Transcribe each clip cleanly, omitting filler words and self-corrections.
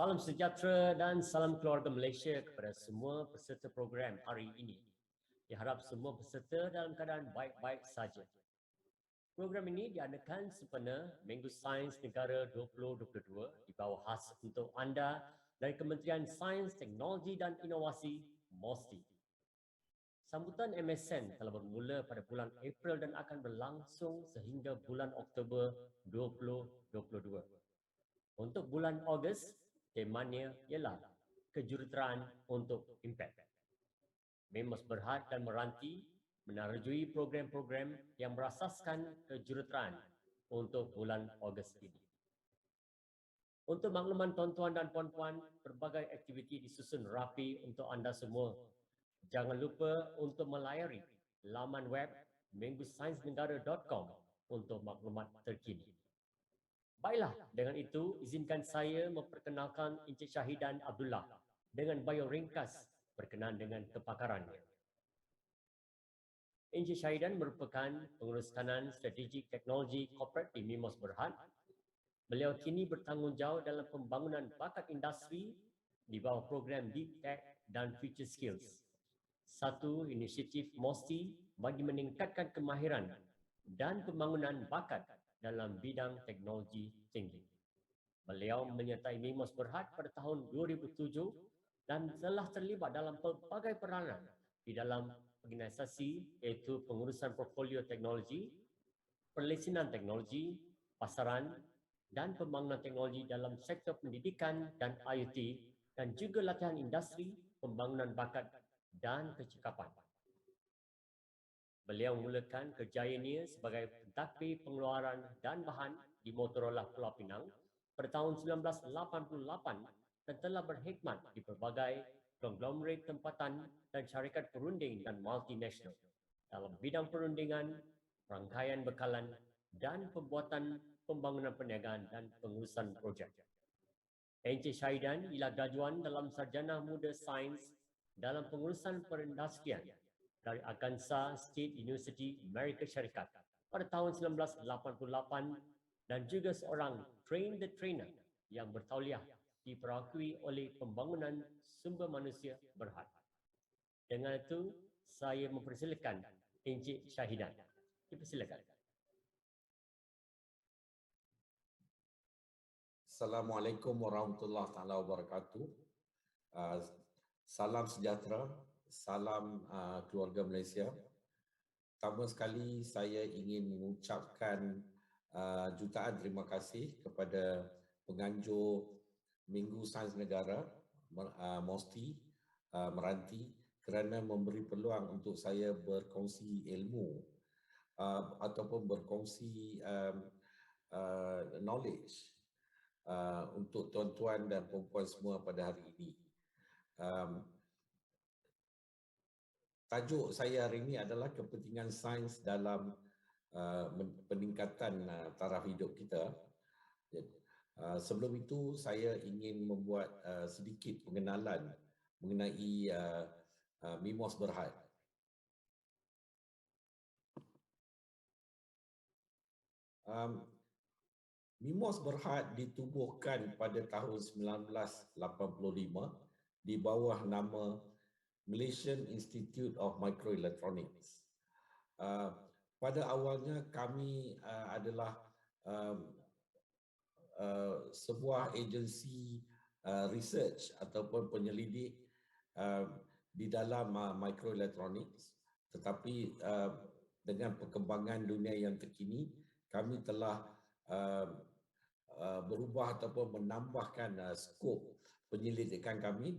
Salam sejahtera dan salam keluarga Malaysia kepada semua peserta program hari ini. Diharap semua peserta dalam keadaan baik-baik saja. Program ini diadakan sempena Minggu Sains Negara 2022 di bawah khas untuk anda dari Kementerian Sains, Teknologi dan Inovasi, MOSTI. Sambutan MSN telah bermula pada bulan April dan akan berlangsung sehingga bulan Oktober 2022. Untuk bulan Ogos, temanya ialah kejuruteraan untuk impact. Memos Berhad dan Meranti menerjui program-program yang berasaskan kejuruteraan untuk bulan Ogos ini. Untuk makluman tuan-tuan dan puan-puan, pelbagai aktiviti disusun rapi untuk anda semua. Jangan lupa untuk melayari laman web minggusainsnegara.com untuk maklumat terkini. Baiklah, dengan itu izinkan saya memperkenalkan Encik Syahidan Abdullah dengan bio ringkas berkenaan dengan kepakarannya. Encik Syahidan merupakan pengurus kanan strategik teknologi korporat di Mimos Berhad. Beliau kini bertanggungjawab dalam pembangunan bakat industri di bawah program Deep Tech dan Future Skills. Satu inisiatif MOSTI bagi meningkatkan kemahiran dan pembangunan bakat dalam bidang teknologi tinggi. Beliau menyertai Mimos Berhad pada tahun 2007 dan telah terlibat dalam pelbagai peranan di dalam organisasi iaitu pengurusan portfolio teknologi, perlesinan teknologi, pasaran dan pembangunan teknologi dalam sektor pendidikan dan IoT dan juga latihan industri, pembangunan bakat dan kecekapan. Beliau memulakan kerjayanya sebagai pentadbir pengeluaran dan bahan di Motorola Pulau Pinang pada tahun 1988 dan telah berkhidmat di pelbagai konglomerat tempatan dan syarikat perunding dan multinasional dalam bidang perundingan, rangkaian bekalan dan pembuatan pembangunan perniagaan dan pengurusan projek. Encik Syahidan ialah graduan dalam Sarjana Muda Sains dalam pengurusan perindustrian dari Arkansas State University, Amerika Syarikat pada tahun 1988 dan juga seorang train the trainer yang bertauliah diperakui oleh Pembangunan Sumber Manusia Berhad. Dengan itu, saya mempersilakan Encik Syahidan. Dipersilakan. Assalamualaikum warahmatullahi wabarakatuh. Salam sejahtera, salam keluarga Malaysia. Pertama sekali saya ingin mengucapkan jutaan terima kasih kepada penganjur Minggu Sains Negara, MOSTI, Meranti kerana memberi peluang untuk saya berkongsi ilmu ataupun berkongsi knowledge untuk tuan-tuan dan puan-puan semua pada hari ini. Tajuk saya hari ini adalah kepentingan sains dalam peningkatan taraf hidup kita. Sebelum itu saya ingin membuat sedikit pengenalan mengenai Mimos Berhad. Mimos Berhad ditubuhkan pada tahun 1985 di bawah nama Malaysian Institute of Microelectronics. Pada awalnya kami adalah sebuah agensi research ataupun penyelidik di dalam microelectronics, tetapi dengan perkembangan dunia yang terkini kami telah berubah ataupun menambahkan skop penyelidikan kami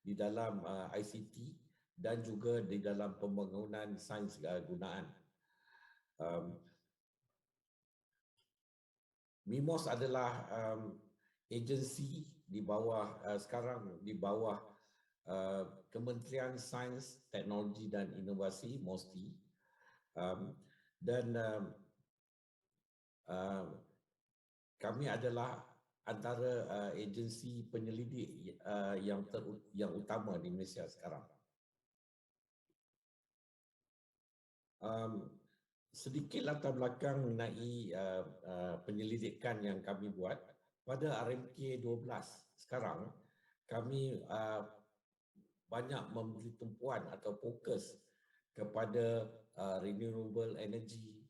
di dalam ICT dan juga di dalam pembangunan sains gunaan. Mimos adalah agensi di bawah sekarang di bawah Kementerian Sains, Teknologi dan Inovasi MOSTI, dan kami adalah antara agensi penyelidik yang utama di Malaysia sekarang. Sedikit latar belakang mengenai penyelidikan yang kami buat. pada RMK 12 sekarang kami banyak memberi tumpuan atau fokus kepada renewable energy,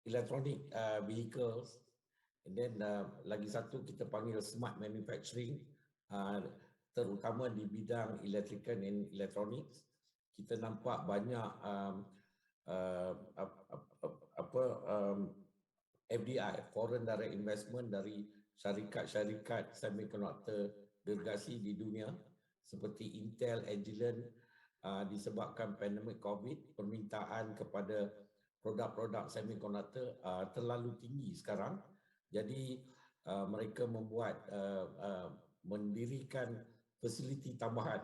electronic vehicles, and then lagi satu kita panggil smart manufacturing, terutama di bidang electrical and electronics. Kita nampak banyak FDI, foreign direct investment, dari syarikat-syarikat semiconductor gergasi di dunia seperti Intel, Agilent. Disebabkan pandemik COVID, permintaan kepada produk-produk semiconductor terlalu tinggi sekarang. Jadi mereka membuat mendirikan fasiliti tambahan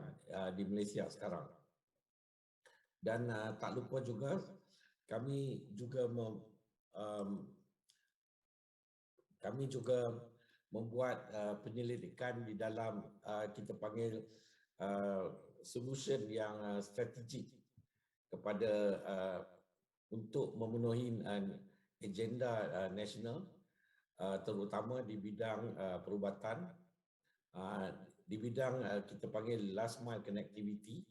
di Malaysia sekarang. Dan tak lupa juga kami juga membuat penyelidikan di dalam kita panggil solution yang strategik kepada untuk memenuhi agenda nasional, terutama di bidang perubatan, di bidang kita panggil last mile connectivity,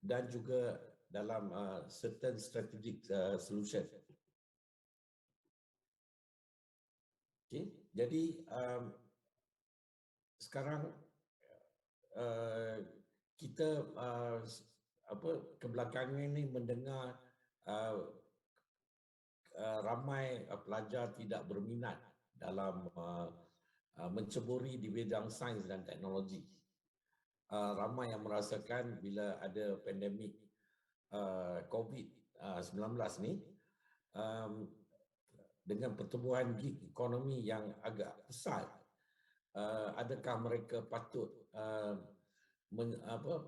dan juga dalam certain strategic solution. Okay. Jadi sekarang kita kebelakangan ini mendengar ramai pelajar tidak berminat dalam menceburi di bidang sains dan teknologi. Ramai yang merasakan bila ada pandemik COVID-19 ni, dengan pertumbuhan gig ekonomi yang agak pesat, adakah mereka patut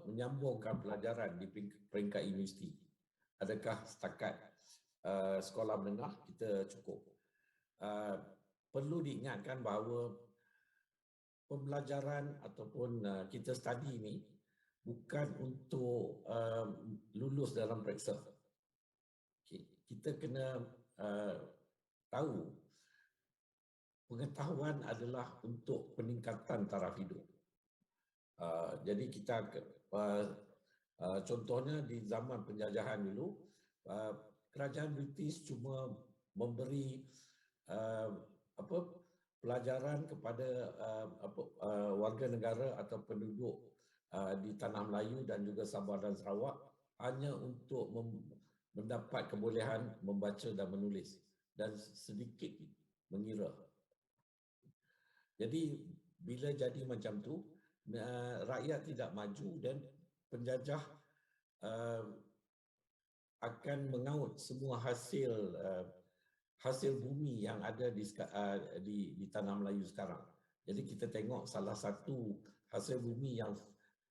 menyambungkan pelajaran di peringkat universiti? Adakah setakat sekolah menengah kita cukup? Perlu diingatkan bahawa pembelajaran ataupun kita study ini bukan untuk lulus dalam periksa. Okay. Kita kena tahu pengetahuan adalah untuk peningkatan taraf hidup. Jadi kita contohnya di zaman penjajahan dulu, kerajaan British cuma memberi pelajaran kepada warga negara atau penduduk di Tanah Melayu dan juga Sabah dan Sarawak hanya untuk mendapat kebolehan membaca dan menulis dan sedikit mengira. Jadi bila jadi macam tu, rakyat tidak maju dan penjajah akan mengaut semua hasil bumi yang ada di Tanah Melayu sekarang. Jadi kita tengok salah satu hasil bumi yang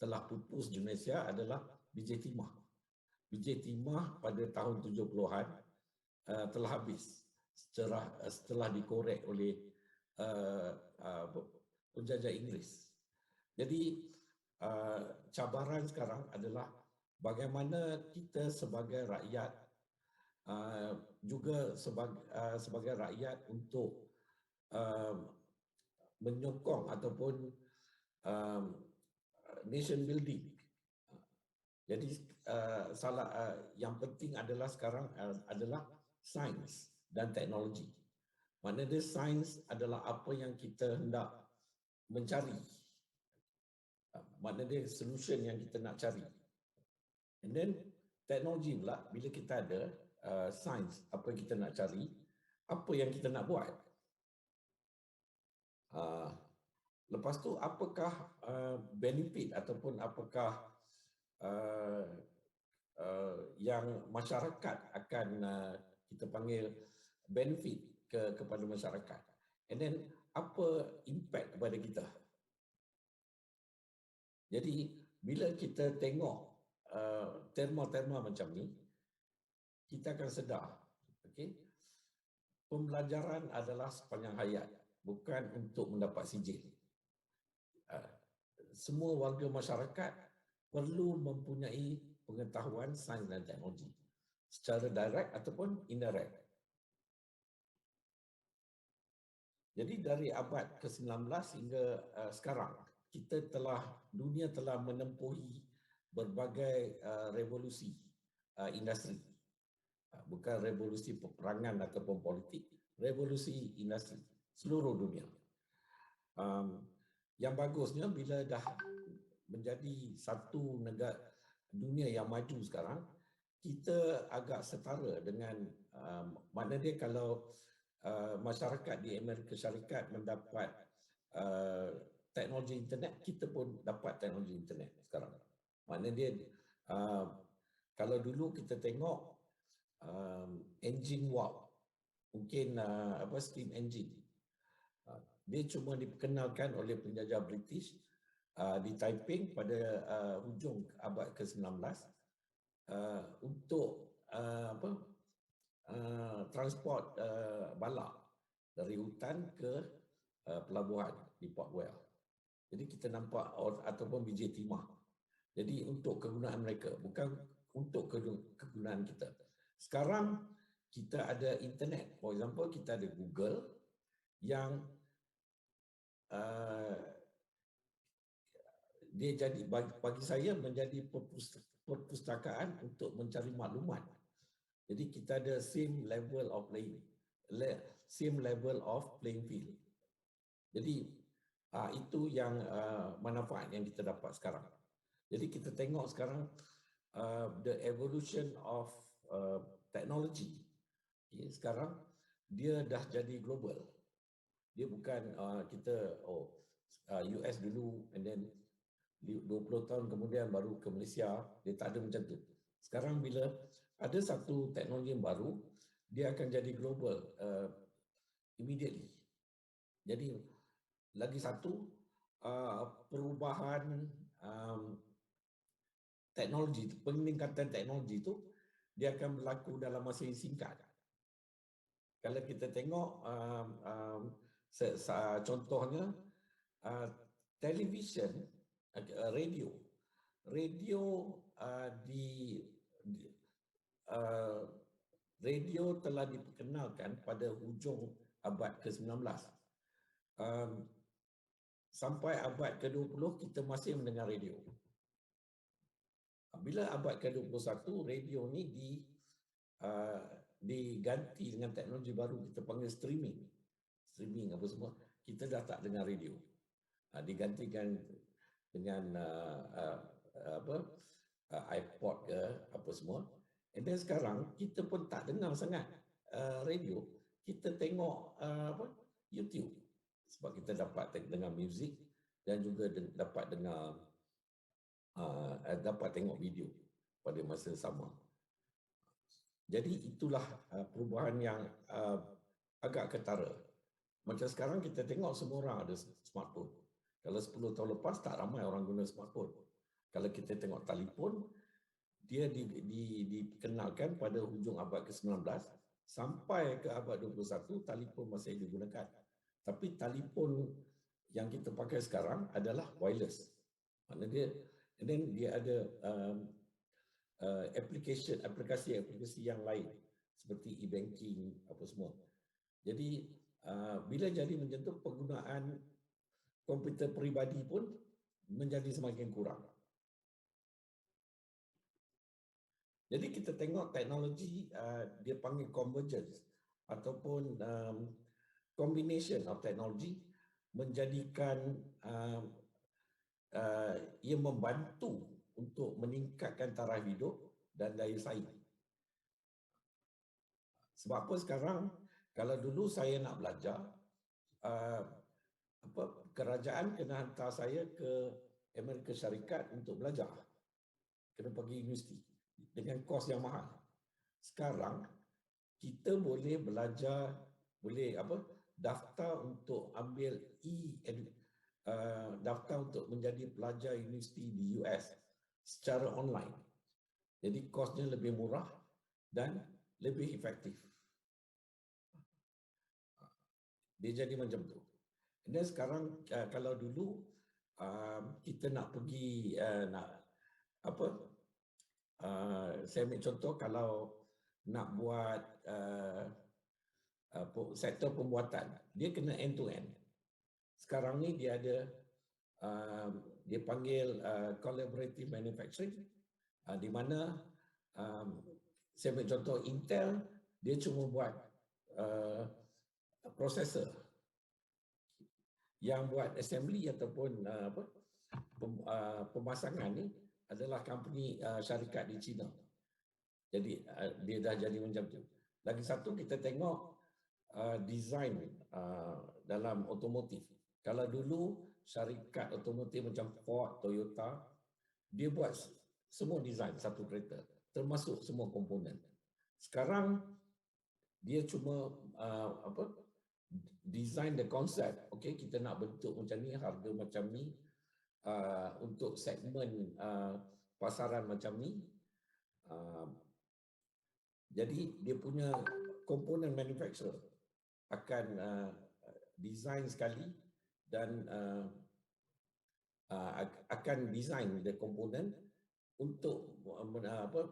telah pupus di Malaysia adalah biji timah. Biji timah pada tahun 70-an telah habis setelah dikorek oleh penjajah Inggeris. Jadi cabaran sekarang adalah bagaimana kita sebagai rakyat, juga sebagai rakyat untuk menyokong ataupun nation building. Jadi yang penting adalah sekarang adalah sains dan teknologi. Maknanya sains adalah apa yang kita hendak mencari. Maknanya solution yang kita nak cari. And then teknologi pula, bila kita ada sains, apa yang kita nak cari, apa yang kita nak buat. Lepas tu apakah benefit ataupun apakah yang masyarakat akan kita panggil benefit kepada masyarakat. And then apa impact kepada kita. Jadi bila kita tengok terma-terma macam ni, kita akan sedar, okay, pembelajaran adalah sepanjang hayat, bukan untuk mendapat sijil. Semua warga masyarakat perlu mempunyai pengetahuan sains dan teknologi secara direct ataupun indirect. Jadi dari abad ke-19 hingga sekarang, dunia telah menempuhi berbagai revolusi industri. Bukan revolusi peperangan ataupun politik, revolusi industri seluruh dunia. Yang bagusnya bila dah menjadi satu negara dunia yang maju sekarang, kita agak setara dengan mana dia kalau masyarakat di Amerika Syarikat mendapat teknologi internet, kita pun dapat teknologi internet sekarang. Maknanya dia kalau dulu kita tengok engine warp, mungkin steam engine, dia cuma diperkenalkan oleh penjajah British di Taiping pada hujung abad ke-19 untuk transport bala dari hutan ke pelabuhan di Port Royal. Jadi kita nampak ataupun biji timah. Jadi untuk kegunaan mereka, bukan untuk kegunaan kita. Sekarang kita ada internet. For example, kita ada Google yang dia jadi bagi saya menjadi perpustakaan untuk mencari maklumat. Jadi kita ada same level of playing field. Jadi itu yang manfaat yang kita dapat sekarang. Jadi kita tengok sekarang the evolution of technology. Sekarang dia dah jadi global. Dia bukan kita US dulu and then 20 tahun kemudian baru ke Malaysia. Dia tak ada macam tu. Sekarang bila ada satu teknologi yang baru, dia akan jadi global immediately. Jadi lagi satu perubahan teknologi, peningkatan teknologi itu dia akan berlaku dalam masa yang singkat. Kalau kita tengok contohnya television, radio radio telah diperkenalkan pada hujung abad ke-19. Sampai abad ke-20 kita masih mendengar radio. Bila abad ke-21 radio ni diganti dengan teknologi baru, kita panggil streaming apa semua, kita dah tak dengar radio. Digantikan dengan iPod ke apa semua. And then sekarang kita pun tak dengar sangat radio, kita tengok YouTube sebab kita dapat dengar muzik dan juga dapat dengar dapat tengok video pada masa sama. Jadi itulah perubahan yang agak ketara. Macam sekarang kita tengok semua orang ada smartphone. Kalau 10 tahun lepas tak ramai orang guna smartphone. Kalau kita tengok telefon, dia dikenalkan pada hujung abad ke-19 sampai ke abad 21 telefon masih digunakan. Tapi telefon yang kita pakai sekarang adalah wireless. Maknanya dia ada aplikasi yang lain seperti e-banking apa semua. Jadi bila jadi macam tu, penggunaan komputer peribadi pun menjadi semakin kurang. Jadi kita tengok teknologi dia panggil convergence ataupun combination of technology menjadikan ia membantu untuk meningkatkan taraf hidup dan daya saing. Sebab apa sekarang kalau dulu saya nak belajar, kerajaan kena hantar saya ke Amerika Syarikat untuk belajar. Kena pergi universiti dengan kos yang mahal. Sekarang kita boleh belajar, boleh daftar untuk ambil daftar untuk menjadi pelajar universiti di US secara online. Jadi kosnya lebih murah dan lebih efektif. Dia jadi macam tu. Dan sekarang kalau dulu kita nak pergi saya ambil contoh kalau nak buat sektor pembuatan, dia kena end to end. Sekarang ni dia ada dia panggil collaborative manufacturing, di mana saya ambil contoh Intel, dia cuma buat processor. Yang buat assembly ataupun pemasangan ni adalah company syarikat di China. Jadi dia dah jadi macam tu. Lagi satu kita tengok design dalam otomotif. Kalau dulu syarikat otomotif macam Ford, Toyota, dia buat semua design satu kereta, termasuk semua komponen. Sekarang dia cuma design the concept. Okay, kita nak bentuk macam ni, harga macam ni, untuk segmen pasaran macam ni. Jadi dia punya komponen manufacturer akan design sekali dan akan design the komponen untuk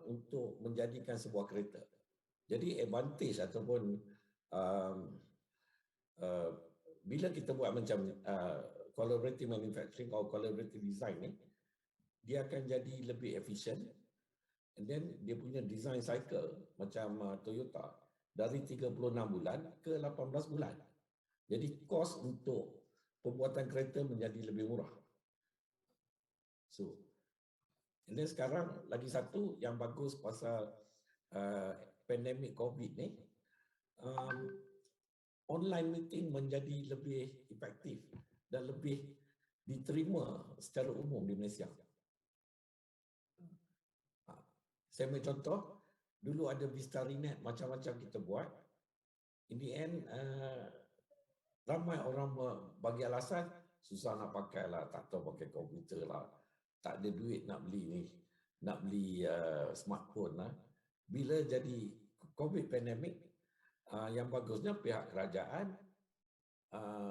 untuk menjadikan sebuah kereta. Jadi advantage ataupun bila kita buat macam collaborative manufacturing atau collaborative design ni, dia akan jadi lebih efisien. And then dia punya design cycle macam Toyota dari 36 bulan ke 18 bulan. Jadi kos untuk pembuatan kereta menjadi lebih murah. So, and then sekarang lagi satu yang bagus pasal pandemik COVID ni, online meeting menjadi lebih efektif dan lebih diterima secara umum di Malaysia. Saya ambil contoh, dulu ada Vistarinet, macam-macam kita buat. In the end, ramai orang bagi alasan, susah nak pakai lah, tak tahu pakai komputer lah, tak ada duit nak beli ni, nak beli smartphone lah. Bila jadi COVID pandemic, yang bagusnya pihak kerajaan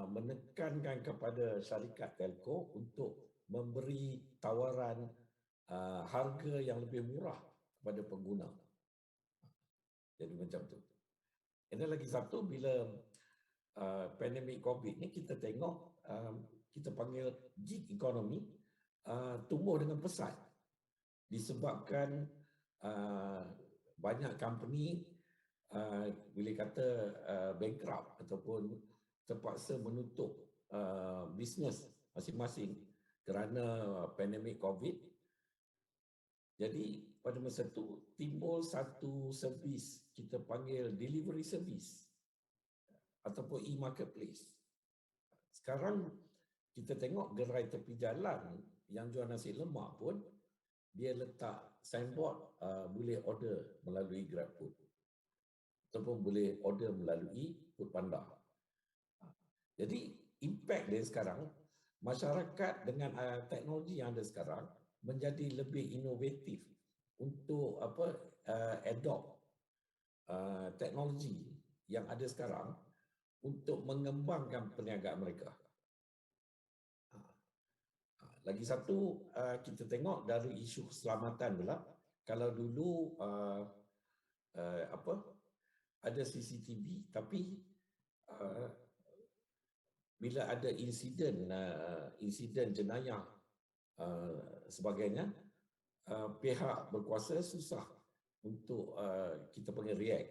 menekankan kepada syarikat telco untuk memberi tawaran harga yang lebih murah kepada pengguna. Jadi macam tu. Dan lagi satu, bila pandemik COVID ni kita tengok, kita panggil gig economy tumbuh dengan pesat disebabkan banyak company boleh kata bankrupt ataupun terpaksa menutup bisnes masing-masing kerana pandemik COVID. Jadi pada masa itu timbul satu servis kita panggil delivery service ataupun e-marketplace. Sekarang kita tengok gerai tepi jalan yang jual nasi lemak pun dia letak signboard boleh order melalui GrabFood ataupun boleh order melalui Foodpanda. Jadi impact dia sekarang, masyarakat dengan teknologi yang ada sekarang menjadi lebih inovatif untuk adopt teknologi yang ada sekarang untuk mengembangkan perniagaan mereka. Lagi satu, kita tengok dari isu keselamatan pula. Kalau dulu ada CCTV, tapi bila ada insiden jenayah sebagainya, pihak berkuasa susah untuk kita panggil react,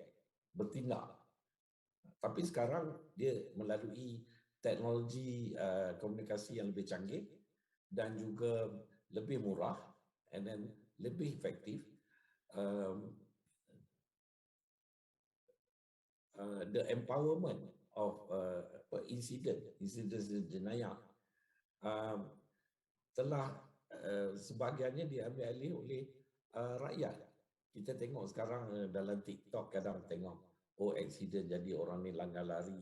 bertindak. Tapi sekarang dia melalui teknologi komunikasi yang lebih canggih dan juga lebih murah and then lebih efektif. The empowerment of insiden jenayah telah sebahagiannya diambil alih oleh rakyat. Kita tengok sekarang dalam TikTok kadang tengok accident jadi orang ni langgar lari,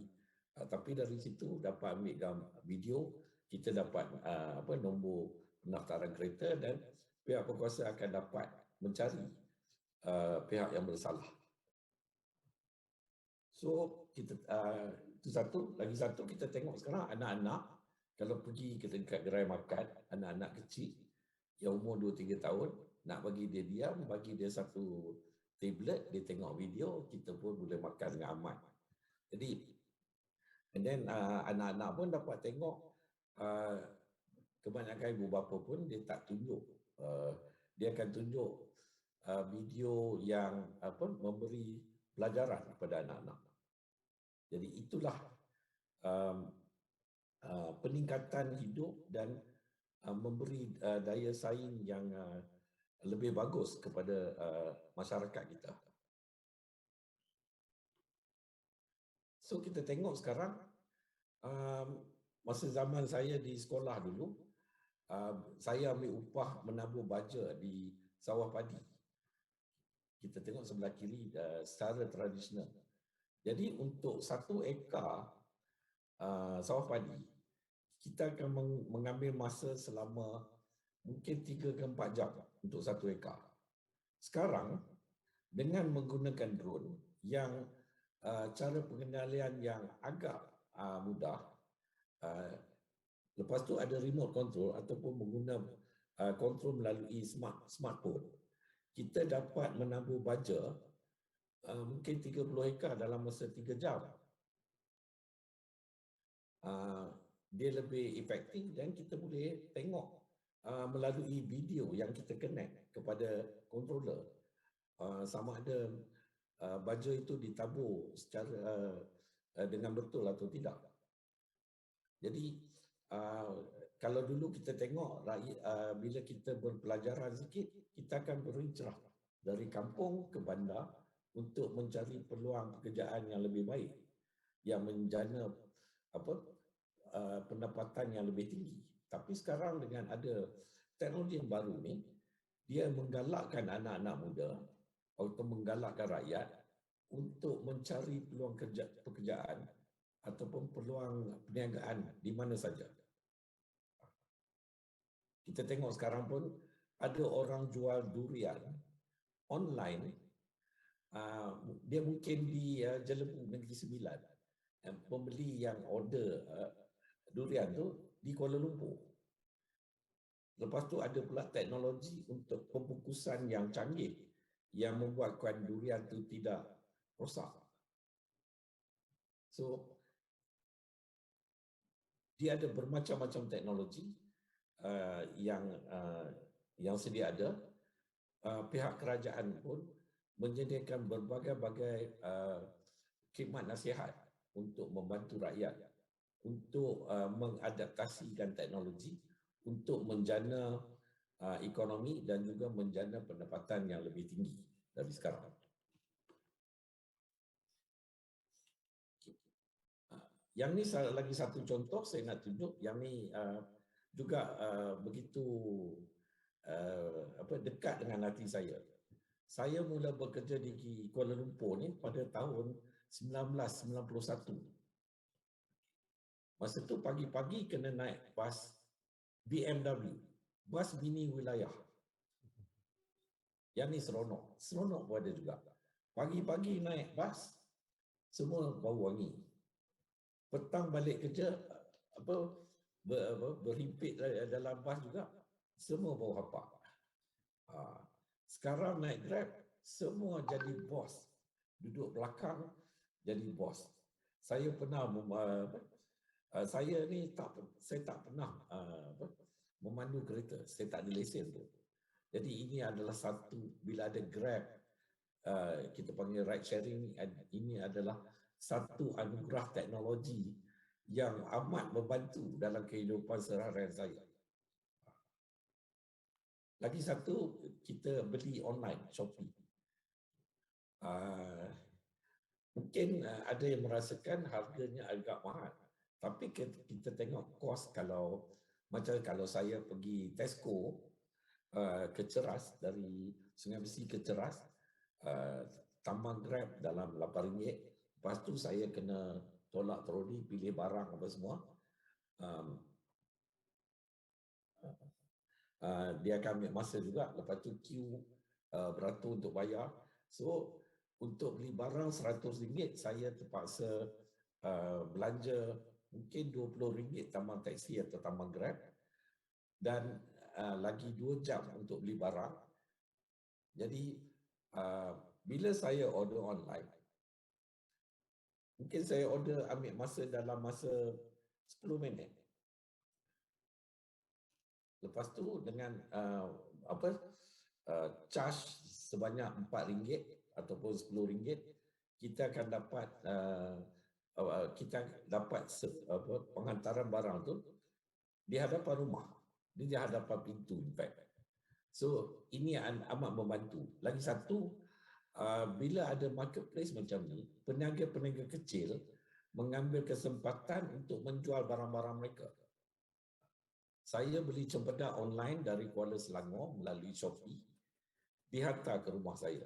tapi dari situ dapat ambil video, kita dapat nombor pendaftaran kereta dan pihak berkuasa akan dapat mencari pihak yang bersalah. So kita itu satu, lagi satu kita tengok sekarang anak-anak kalau pergi ke dekat gerai makan, anak-anak kecil yang umur 2-3 tahun, nak bagi dia diam, bagi dia satu tablet, dia tengok video, kita pun boleh makan dengan aman. Jadi and then anak-anak pun dapat tengok uh, kebanyakan ibu bapa pun dia tak tunjuk, dia akan tunjuk video yang memberi pelajaran kepada anak-anak. Jadi itulah um, peningkatan hidup dan memberi daya saing yang lebih bagus kepada masyarakat kita. So kita tengok sekarang, masa zaman saya di sekolah dulu, saya ambil upah menabur baja di sawah padi. Kita tengok sebelah kiri secara tradisional. Jadi untuk 1 ekar sawah padi, kita akan mengambil masa selama mungkin 3 ke 4 jam untuk 1 ekar. Sekarang, dengan menggunakan drone yang cara pengendalian yang agak mudah, lepas tu ada remote control ataupun menggunakan kontrol melalui smartphone, kita dapat menabur baja mungkin 30 ekar dalam masa 3 jam. Dia lebih efektif dan kita boleh tengok melalui video yang kita connect kepada controller sama ada baja itu ditabur secara dengan betul atau tidak. Jadi kalau dulu kita tengok bila kita berpelajaran sikit, kita akan berhijrah dari kampung ke bandar untuk mencari peluang pekerjaan yang lebih baik, yang menjana pendapatan yang lebih tinggi. Tapi sekarang dengan ada teknologi yang baru ni, dia menggalakkan anak-anak muda atau menggalakkan rakyat untuk mencari peluang pekerjaan ataupun peluang perniagaan di mana saja. Kita tengok sekarang pun ada orang jual durian online, dia mungkin di Jelebu Negeri Sembilan, pembeli yang order durian tu di Kuala Lumpur. Lepas tu ada pula teknologi untuk pembungkusan yang canggih yang membuatkan durian tu tidak rosak. So, dia ada bermacam-macam teknologi yang sedia ada. Pihak kerajaan pun menyediakan berbagai-bagai khidmat nasihat untuk membantu rakyat untuk mengadaptasikan teknologi untuk menjana ekonomi dan juga menjana pendapatan yang lebih tinggi dari sekarang. Yang ni lagi satu contoh saya nak tunjuk, yang ni juga begitu dekat dengan hati saya. Saya mula bekerja di Kuala Lumpur ni pada tahun 1991. Masa tu pagi-pagi kena naik bas BMW, bas mini wilayah. Yang ni seronok. Seronok pun ada juga. Pagi-pagi naik bas, semua bau wangi. Petang balik kerja, berhimpit dalam bas juga, semua bau hapak. Sekarang naik Grab, semua jadi bos. Duduk belakang, jadi bos. Saya pernah saya tak pernah memandu kereta, saya tak ada lesen tu. Jadi ini adalah satu, bila ada Grab, kita panggil ride sharing, ini adalah satu anugerah teknologi yang amat membantu dalam kehidupan seharian saya. Lagi satu, kita beli online, Shopee. Mungkin ada yang merasakan harganya agak mahal. Tapi kita tengok kos, macam kalau saya pergi Tesco ke Ceras, dari Sungai Besi ke Ceras, tambah Grab dalam RM8. Lepas tu saya kena tolak troli, pilih barang apa semua. Dia akan ambil masa juga. Lepas tu queue beratur untuk bayar. So untuk beli barang RM100, saya terpaksa belanja mungkin RM20 tambah taksi atau tambah Grab, dan lagi 2 jam untuk beli barang. Jadi bila saya order online, Mungkin saya order ambil masa dalam masa 10 minit. Lepas tu dengan charge sebanyak RM4 ataupun RM10, kita akan dapat penghantaran barang tu di hadapan rumah, di hadapan pintu, in fact. So ini amat membantu. Lagi satu, bila ada marketplace macam ni, peniaga-peniaga kecil mengambil kesempatan untuk menjual barang-barang mereka. Saya beli cempedak online dari Kuala Selangor melalui Shopee, dihantar ke rumah saya.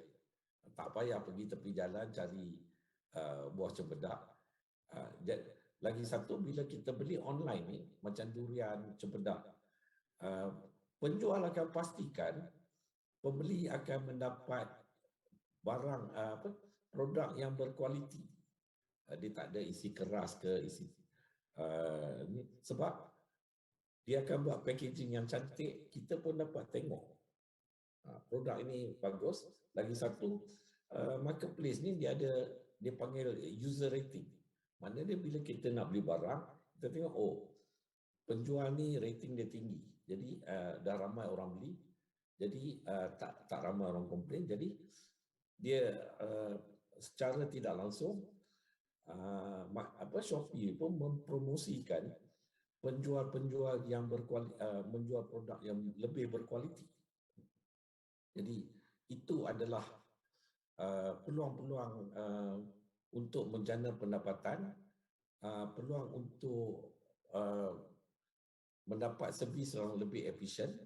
Tak payah pergi tepi jalan cari buah cempedak. Lagi satu, bila kita beli online ni, macam durian, cempedak, penjual akan pastikan pembeli akan mendapat barang produk yang berkualiti. Dia tak ada isi keras ke isi sebab dia akan buat packaging yang cantik, kita pun dapat tengok produk ini bagus. Lagi satu, marketplace ni dia panggil user rating. Maknanya bila kita nak beli barang, kita tengok, oh, penjual ni rating dia tinggi. Jadi dah ramai orang beli. Jadi tak ramai orang komplain. Jadi dia secara tidak langsung Shopee pun mempromosikan penjual-penjual yang menjual produk yang lebih berkualiti. Jadi itu adalah peluang-peluang untuk menjana pendapatan, peluang untuk mendapat servis yang lebih efisien,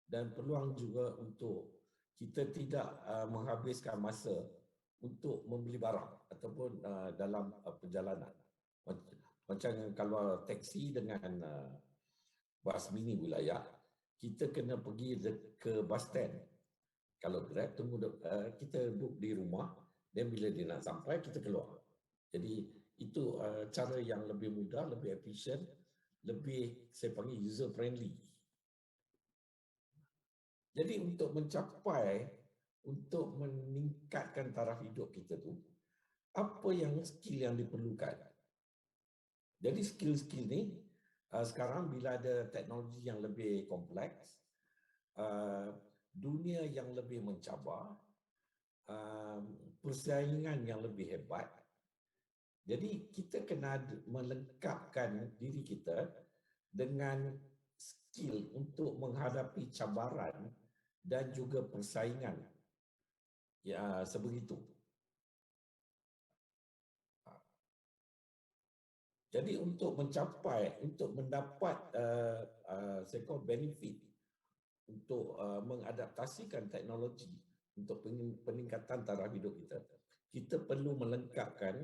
dan peluang juga untuk kita tidak menghabiskan masa untuk membeli barang ataupun dalam perjalanan. Macam kalau taksi dengan bas mini wilayah, kita kena pergi ke bus stand. Kalau Grab, kita book di rumah, dan bila dia nak sampai, kita keluar. Jadi itu cara yang lebih mudah, lebih efisien, lebih, saya panggil, user friendly. Jadi untuk meningkatkan taraf hidup kita tu, apa yang skill yang diperlukan? Jadi skill-skill ni sekarang bila ada teknologi yang lebih kompleks, dunia yang lebih mencabar, persaingan yang lebih hebat, jadi kita kena melengkapkan diri kita dengan skill untuk menghadapi cabaran dan juga persaingan sebegitu. Jadi untuk mendapat saya call benefit, untuk mengadaptasikan teknologi untuk peningkatan taraf hidup kita, kita perlu melengkapkan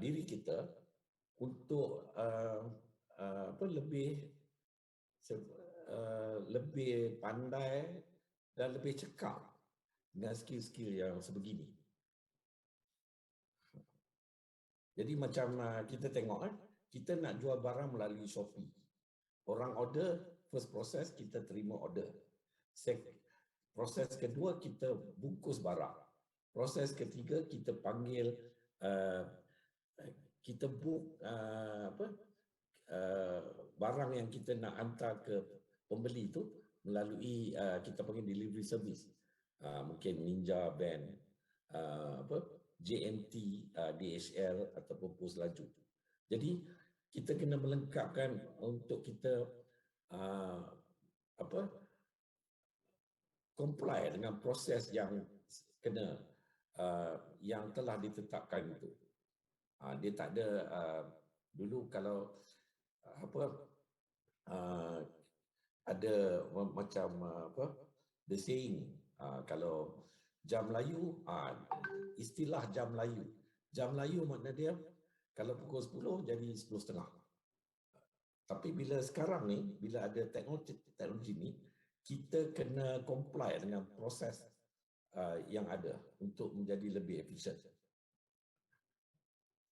diri kita untuk lebih pandai dan lebih cekap dengan skill-skill yang sebegini. Jadi macam kita tengok, kita nak jual barang melalui Shopee. Orang order, first process kita terima order. Proses kedua kita bungkus barang. Proses ketiga kita panggil, kita book barang yang kita nak hantar ke pembeli itu melalui kita panggil delivery service. Mungkin Ninja Van, JNT, DHL ataupun pos laju. Jadi kita kena melengkapkan untuk kita comply dengan proses yang yang telah ditetapkan itu. Dia tak ada dulu kalau ada macam the saying, kalau jam layu, istilah jam layu. Jam layu makna dia kalau pukul 10 jadi 10.30. Tapi bila sekarang ni, bila ada teknologi ni, kita kena comply dengan proses yang ada untuk menjadi lebih efisien.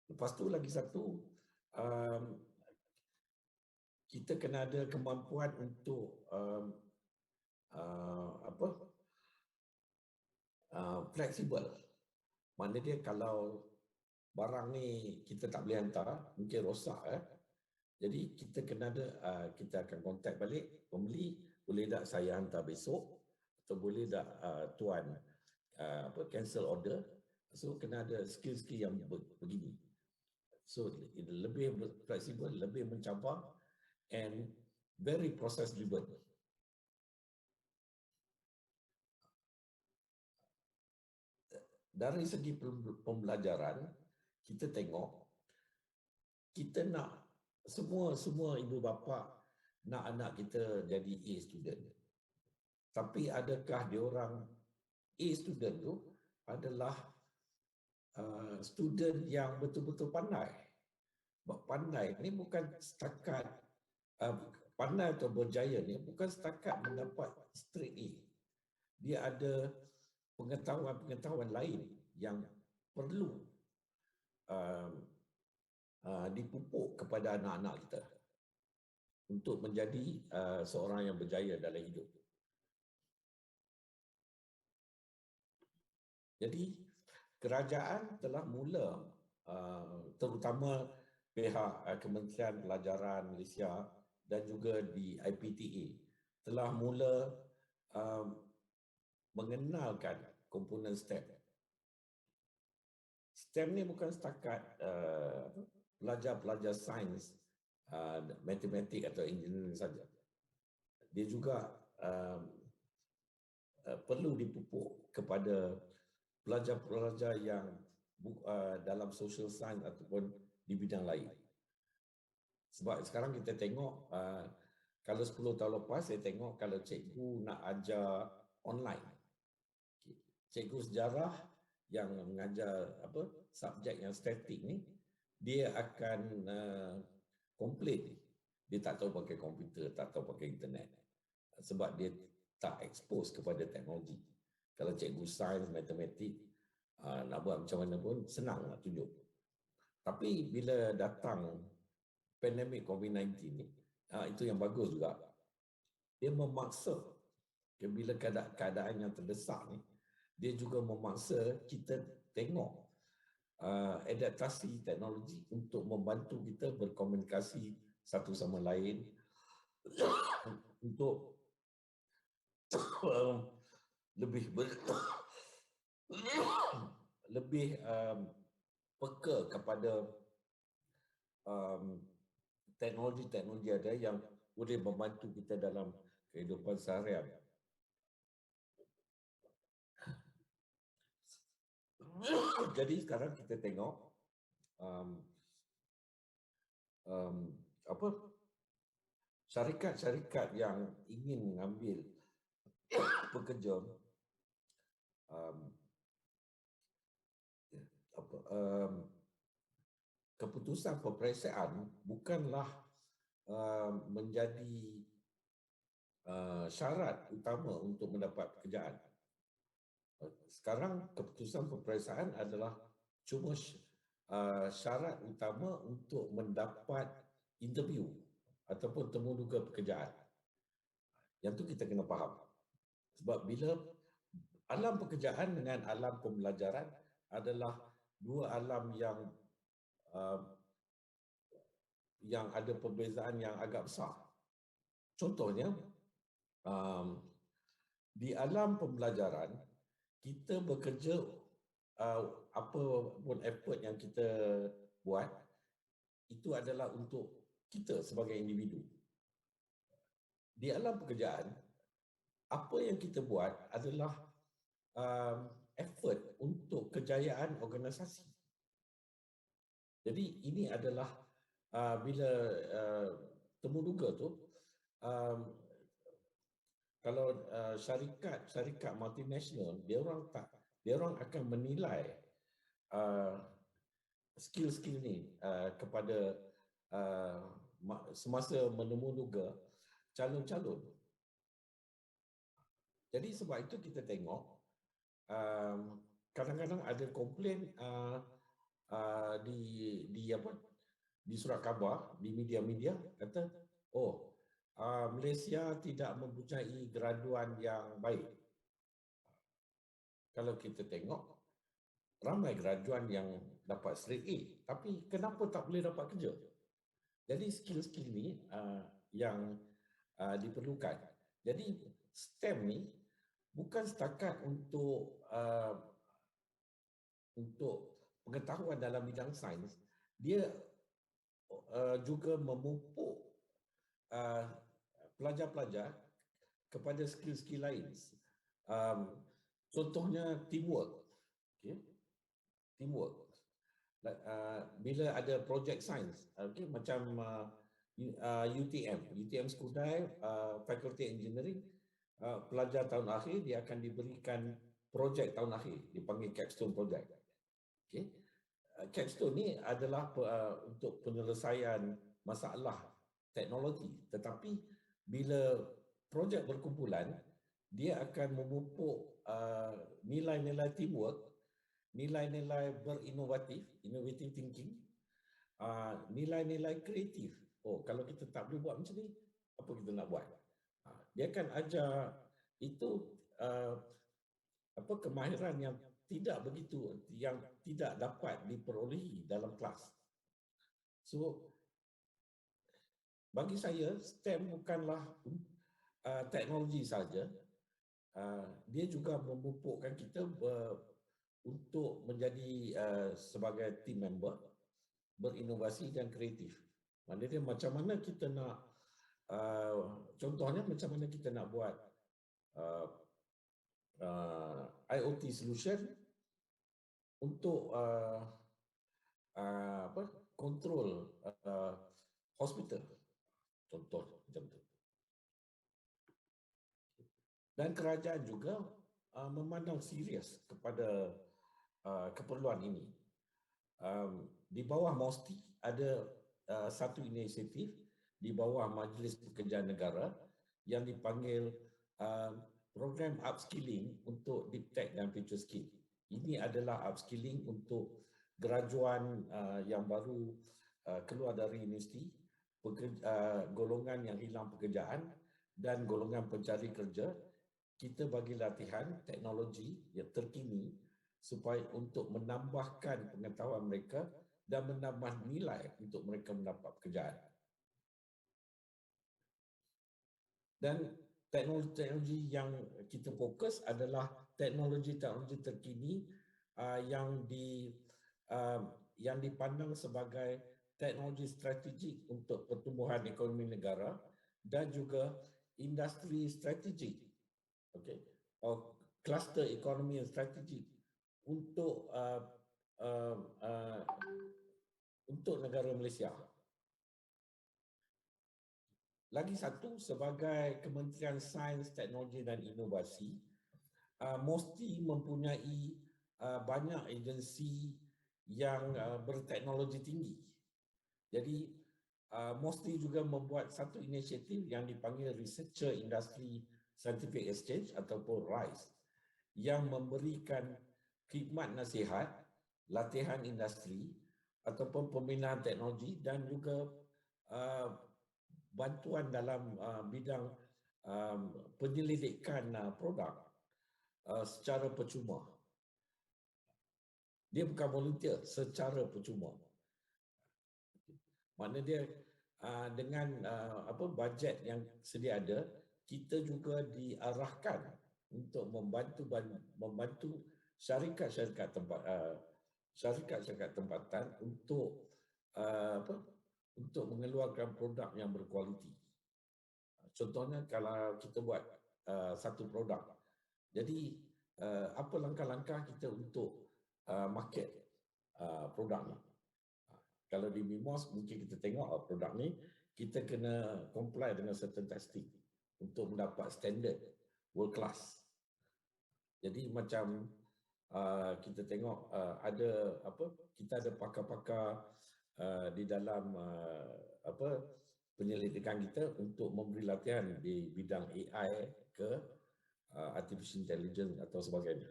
Lepas tu lagi satu, kita kena ada kemampuan untuk fleksibel. Maknanya dia kalau barang ni kita tak boleh hantar, mungkin rosak Jadi kita kena ada, kita akan kontak balik pembeli, boleh tak saya hantar besok atau boleh tak tuan cancel order. So kena ada skill-skill yang begini. So lebih fleksibel, lebih mencabar and very process driven. Dari segi pembelajaran, kita tengok, kita nak semua ibu bapa nak anak kita jadi A student. Tapi adakah diorang A student tu adalah student yang betul-betul pandai? Pandai ni bukan setakat pandai atau berjaya ni bukan setakat mendapat straight A. Dia ada pengetahuan-pengetahuan lain yang perlu dipupuk kepada anak-anak kita untuk menjadi seorang yang berjaya dalam hidup. Jadi kerajaan telah mula, terutama pihak Kementerian Pelajaran Malaysia dan juga di IPTA telah mula mengenalkan komponen STEM. STEM ni bukan setakat pelajar-pelajar sains, matematik atau engineering saja. Dia juga perlu dipupuk kepada pelajar-pelajar yang dalam social science ataupun di bidang lain. Sebab sekarang kita tengok, kalau 10 tahun lepas saya tengok kalau cikgu nak ajar online, cikgu sejarah yang mengajar subjek yang statik ni, dia akan komplain. Dia tak tahu pakai komputer, tak tahu pakai internet. Sebab dia tak expose kepada teknologi. Kalau cikgu sains, matematik, nak buat macam mana pun senang nak tunjuk. Tapi bila datang pandemik COVID-19 ni, itu yang bagus juga. Dia memaksa, bila keadaan yang terdesak ni, dia juga memaksa kita tengok adaptasi teknologi untuk membantu kita berkomunikasi satu sama lain untuk lebih peka kepada teknologi-teknologi ada yang boleh membantu kita dalam kehidupan seharian. Jadi sekarang kita tengok syarikat-syarikat yang ingin mengambil pekerja keputusan peperiksaan bukanlah menjadi syarat utama untuk mendapat pekerjaan. Sekarang keputusan peperiksaan adalah cuma syarat utama untuk mendapat interview ataupun temuduga pekerjaan. Yang tu kita kena faham. Sebab bila alam pekerjaan dengan alam pembelajaran adalah dua alam yang ada perbezaan yang agak besar. Contohnya, di alam pembelajaran, kita bekerja apa pun effort yang kita buat, itu adalah untuk kita sebagai individu. Di alam pekerjaan, apa yang kita buat adalah effort untuk kejayaan organisasi. Jadi ini adalah bila temuduga tu, kalau syarikat multinasional, dia orang akan menilai skill-skill ni kepada semasa menemuduga calon-calon. Jadi sebab itu kita tengok kadang-kadang ada komplain di surat khabar, di media-media kata, Malaysia tidak mempunyai graduan yang baik. Kalau kita tengok, ramai graduan yang dapat straight A, tapi kenapa tak boleh dapat kerja? Jadi skill-skill ni yang diperlukan. Jadi STEM ni bukan setakat untuk pengetahuan dalam bidang sains, dia juga memupuk pelajar-pelajar kepada skill-skill lain. Contohnya teamwork. Okay? Teamwork. Bila ada project sains, okay, macam UTM Skudai, Faculty Engineering, pelajar tahun akhir dia akan diberikan projek tahun akhir, dipanggil capstone project. Okay. Capstone ni adalah untuk penyelesaian masalah teknologi, tetapi bila projek berkumpulan, dia akan memupuk nilai-nilai teamwork, nilai-nilai innovative thinking, nilai-nilai kreatif. Oh, kalau kita tak boleh buat macam ni, apa kita nak buat? Dia akan ajar itu kemahiran yang tidak dapat diperolehi dalam kelas. So bagi saya STEM bukanlah teknologi saja, dia juga memupukkan kita untuk menjadi sebagai team member, berinovasi dan kreatif. Maknanya macam mana kita nak contohnya macam mana kita nak buat IoT solution untuk kontrol hospital, contoh macam tu. Dan kerajaan juga memandang serius kepada keperluan ini. Di bawah MOSTI ada satu inisiatif di bawah Majlis Pekerjaan Negara yang dipanggil program upskilling untuk deep tech dan future skill. Ini adalah upskilling untuk graduan yang baru keluar dari universiti, golongan yang hilang pekerjaan dan golongan pencari kerja. Kita bagi latihan teknologi yang terkini supaya untuk menambahkan pengetahuan mereka dan menambah nilai untuk mereka mendapat pekerjaan. Dan teknologi yang kita fokus adalah teknologi-teknologi terkini yang dipandang sebagai teknologi strategik untuk pertumbuhan ekonomi negara dan juga industri strategik. Okay. Cluster ekonomi yang strategik untuk negara Malaysia. Lagi satu, sebagai Kementerian Sains, Teknologi dan Inovasi, MOSTI mempunyai banyak agensi yang berteknologi tinggi. Jadi, MOSTI juga membuat satu inisiatif yang dipanggil Researcher Industry Scientific Exchange ataupun RISE, yang memberikan khidmat nasihat, latihan industri ataupun pembinaan teknologi dan juga bantuan dalam bidang penyelidikan produk secara percuma. Dia bukan volunteer, secara percuma. Maknanya dia dengan bajet yang sedia ada, kita juga diarahkan untuk membantu syarikat-syarikat tempatan untuk mengeluarkan produk yang berkualiti. Contohnya kalau kita buat satu produk, jadi apa langkah-langkah kita untuk market produk ni? Kalau di MIMOS mungkin kita tengok produk ni kita kena comply dengan certain testing untuk mendapat standard world class. Jadi macam kita tengok kita ada pakar-pakar di dalam penyelidikan kita untuk memberi latihan di bidang AI ke artificial intelligence atau sebagainya.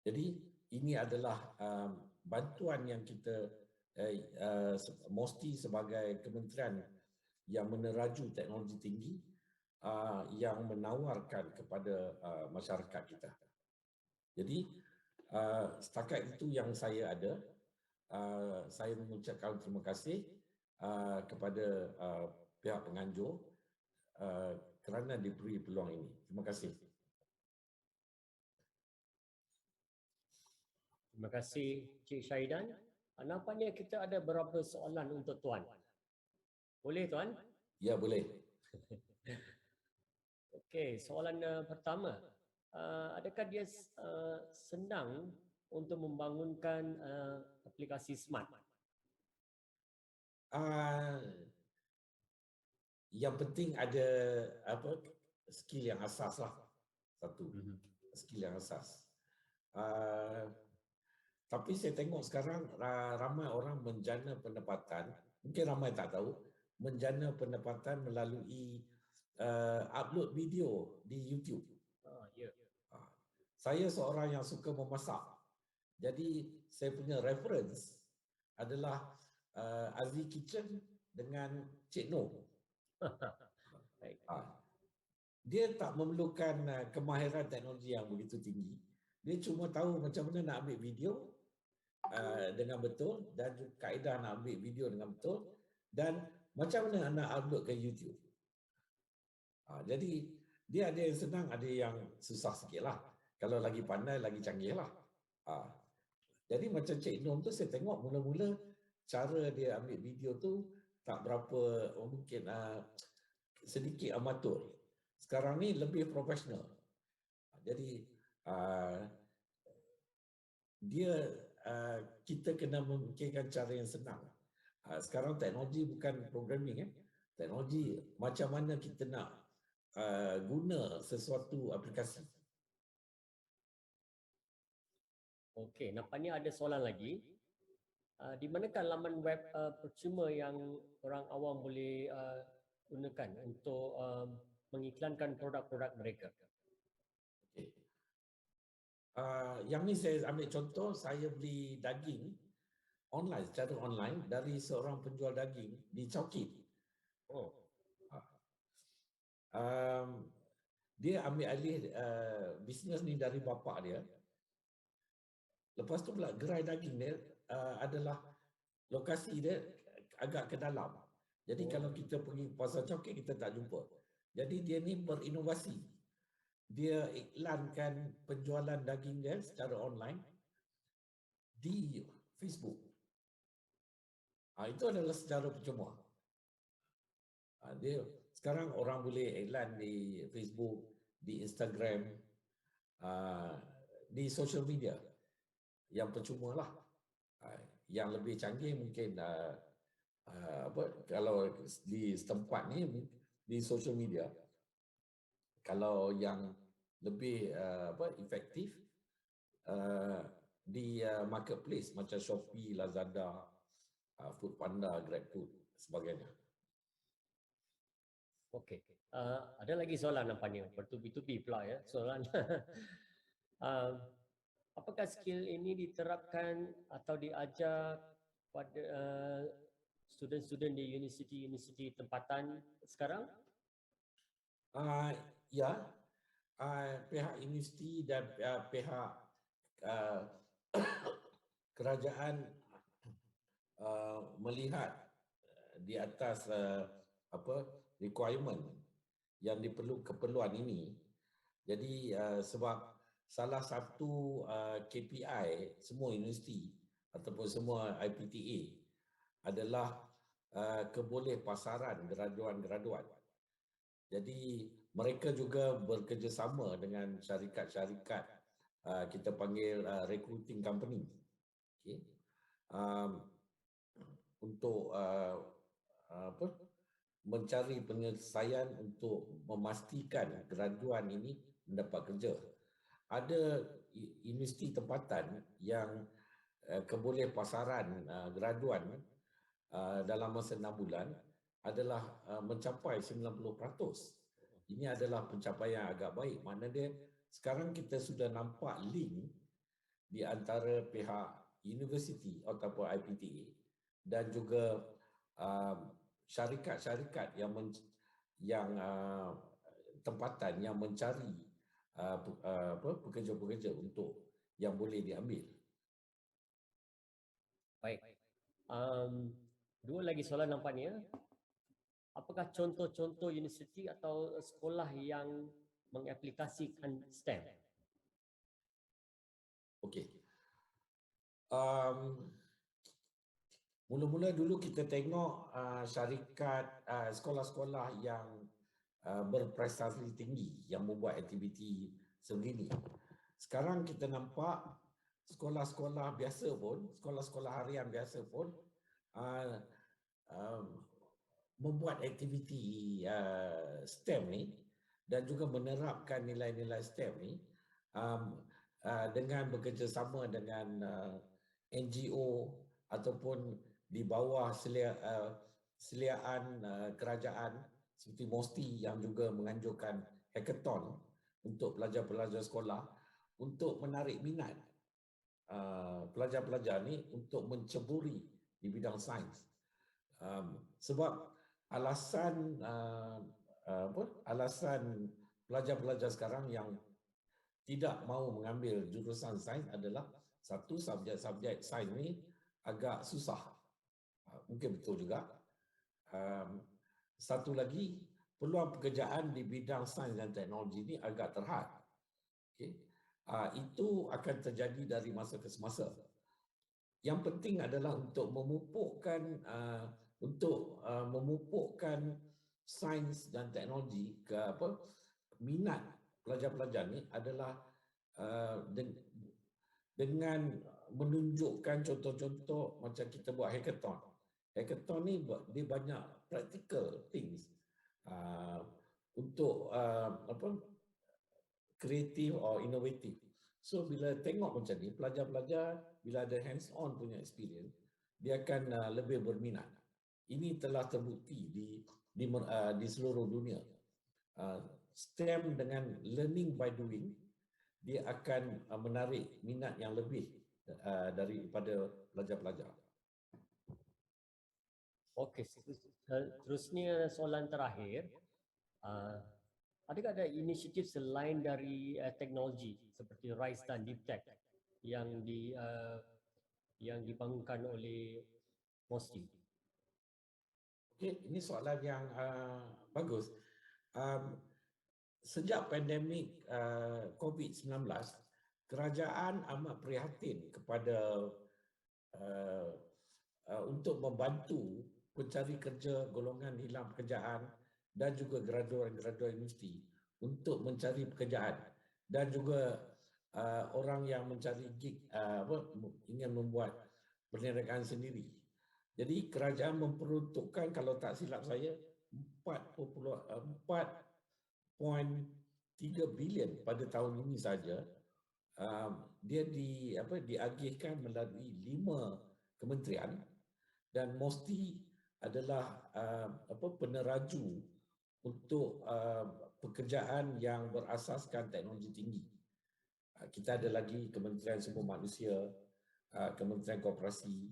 Jadi ini adalah bantuan yang kita MOSTI sebagai kementerian yang meneraju teknologi tinggi yang menawarkan kepada masyarakat kita. Jadi Setakat itu yang saya ada. Saya mengucapkan terima kasih kepada pihak penganjur kerana diberi peluang ini. Terima kasih. Terima kasih Cik Syahidan. Nampaknya kita ada beberapa soalan untuk Tuan. Boleh Tuan? Ya, boleh. Okey, soalan pertama. Adakah dia senang untuk membangunkan aplikasi smart? Yang penting ada skill yang asas lah. Satu. Skill yang asas. Tapi saya tengok sekarang ramai orang menjana pendapatan, mungkin ramai tak tahu, menjana pendapatan melalui upload video di YouTube. Ya. Saya seorang yang suka memasak. Jadi saya punya reference adalah Azzi Kitchen dengan Cik Noh. Dia tak memerlukan kemahiran teknologi yang begitu tinggi. Dia cuma tahu macam mana nak ambil video dengan betul dan kaedah nak ambil video dengan betul dan macam mana nak upload ke YouTube. Jadi dia ada yang senang, ada yang susah sikit lah. Kalau lagi pandai, lagi canggih lah. Jadi macam Cik Nom tu saya tengok mula-mula cara dia ambil video tu tak berapa, mungkin sedikit amatur. Sekarang ni lebih profesional. Jadi dia kita kena memikirkan cara yang senang. Sekarang teknologi bukan programming. Teknologi macam mana kita nak guna sesuatu aplikasi. Okey, nampaknya ada soalan lagi. Di manakah laman web percuma yang orang awam boleh gunakan untuk mengiklankan produk-produk mereka? Okay. Yang ni saya ambil contoh, saya beli daging online, secara online dari seorang penjual daging di Chowkit. Dia ambil alih bisnes ni dari bapa dia. Lepas tu pula gerai daging dia adalah lokasi dia agak ke dalam. Jadi kalau kita pergi pasar Chowkit kita tak jumpa. Jadi dia ni berinovasi. Dia iklankan penjualan daging dia secara online di Facebook. Itu adalah secara percuma. Dia sekarang orang boleh iklan di Facebook, di Instagram, di social media yang percuma lah. Yang lebih canggih mungkin kalau di setempat ni di social media. Kalau yang lebih efektif di marketplace macam Shopee, Lazada, Foodpanda, GrabFood sebagainya. Okey. Ada lagi soalan nampaknya, bertubi-tubi pula ya soalan. Apakah skill ini diterapkan atau diajar pada student-student di universiti tempatan sekarang? Ya, pihak universiti dan pihak kerajaan melihat di atas requirement yang keperluan ini. Jadi sebab salah satu KPI semua universiti ataupun semua IPTA adalah kebolehpasaran graduan-graduan. Jadi mereka juga bekerjasama dengan syarikat-syarikat, kita panggil recruiting company, okay, untuk mencari penyelesaian untuk memastikan graduan ini mendapat kerja. Ada universiti tempatan yang kebolehpasaran graduan dalam masa 6 bulan adalah mencapai 90%. Ini adalah pencapaian agak baik. Maknanya dia sekarang kita sudah nampak link di antara pihak universiti ataupun IPTA dan juga syarikat-syarikat yang tempatan yang mencari pekerja-pekerja untuk yang boleh diambil. Baik. Dua lagi soalan nampaknya. Apakah contoh-contoh universiti atau sekolah yang mengaplikasikan STEM? Okey. Mula-mula dulu kita tengok syarikat sekolah-sekolah yang berprestasi tinggi yang membuat aktiviti sebegini. Sekarang kita nampak sekolah-sekolah biasa pun, sekolah-sekolah harian biasa pun membuat aktiviti STEM ni dan juga menerapkan nilai-nilai STEM ni dengan bekerjasama dengan NGO ataupun di bawah seliaan kerajaan seperti MOSTI yang juga menganjurkan hackathon untuk pelajar-pelajar sekolah untuk menarik minat pelajar-pelajar ni untuk menceburi di bidang sains. Sebab alasan alasan pelajar-pelajar sekarang yang tidak mahu mengambil jurusan sains adalah satu, subjek-subjek sains ni agak susah. Mungkin betul juga. Satu lagi, peluang pekerjaan di bidang sains dan teknologi ni agak terhad. Okay. Itu akan terjadi dari masa ke semasa. Yang penting adalah untuk memupukkan sains dan teknologi minat pelajar-pelajar ni adalah dengan menunjukkan contoh-contoh macam kita buat hackathon. Hackathon ni dia banyak practical things untuk kreatif atau inovatif. So bila tengok macam ni, pelajar-pelajar bila ada hands on punya experience, dia akan lebih berminat. Ini telah terbukti di seluruh dunia. STEM dengan learning by doing, dia akan menarik minat yang lebih daripada pelajar-pelajar. Okey, terusnya soalan terakhir. Adakah ada inisiatif selain dari teknologi seperti RISE dan DeepTech yang dibangunkan oleh MOSTI? Okey, ini soalan yang bagus. Sejak pandemik COVID-19, kerajaan amat prihatin kepada untuk membantu pencari kerja golongan hilang pekerjaan dan juga graduan-graduan universiti untuk mencari pekerjaan dan juga orang yang mencari gig ingin membuat perniagaan sendiri. Jadi kerajaan memperuntukkan, kalau tak silap saya, 4.3 bilion pada tahun ini saja. Dia diagihkan melalui 5 kementerian dan MOSTI adalah peneraju untuk pekerjaan yang berasaskan teknologi tinggi. Kita ada lagi Kementerian Sumber Manusia, Kementerian Koperasi,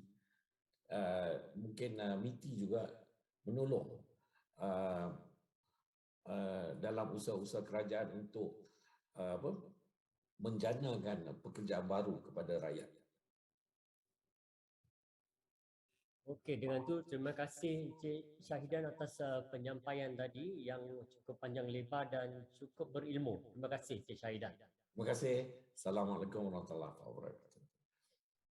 mungkin MITI juga menolong dalam usaha-usaha kerajaan untuk menjanakan pekerjaan baru kepada rakyat. Okey, dengan itu terima kasih Encik Syahidan atas penyampaian tadi yang cukup panjang lebar dan cukup berilmu. Terima kasih Encik Syahidan. Terima kasih. Assalamualaikum warahmatullahi wabarakatuh.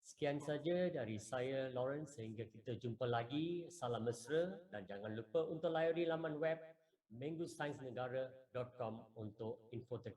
Sekian saja dari saya Lawrence, sehingga kita jumpa lagi. Salam mesra dan jangan lupa untuk layari laman web menggusainsnegara.com untuk info terkini.